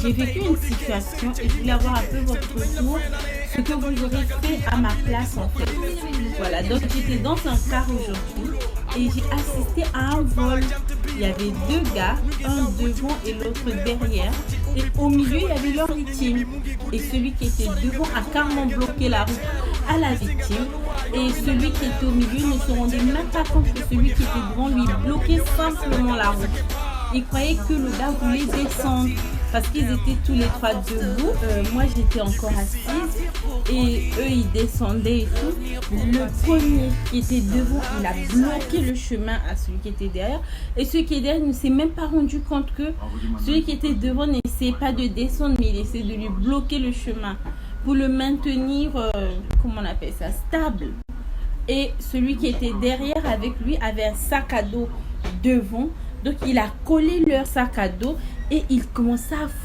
j'ai vécu une situation et je voulais avoir un peu votre retour, ce que vous aurez fait à ma place en fait. Voilà, donc j'étais dans un car aujourd'hui et j'ai assisté à un vol. Il y avait deux gars, un devant et l'autre derrière. Et au milieu, il y avait leur victime. Et celui qui était devant a carrément bloqué la route à la victime. Et celui qui était au milieu ne se rendait même pas compte que celui qui était devant lui bloquait simplement la route. Il croyait que le gars voulait descendre parce qu'ils étaient tous les trois debout. Moi, j'étais encore assise et eux, ils descendaient et tout. Le premier qui était devant, il a bloqué le chemin à celui qui était derrière. Et celui qui est derrière ne s'est même pas rendu compte que celui qui était devant n'essayait pas de descendre, mais il essayait de lui bloquer le chemin pour le maintenir, comment on appelle ça, stable. Et celui qui était derrière avec lui avait un sac à dos devant. Donc, il a collé leur sac à dos et il commençait à fouiller.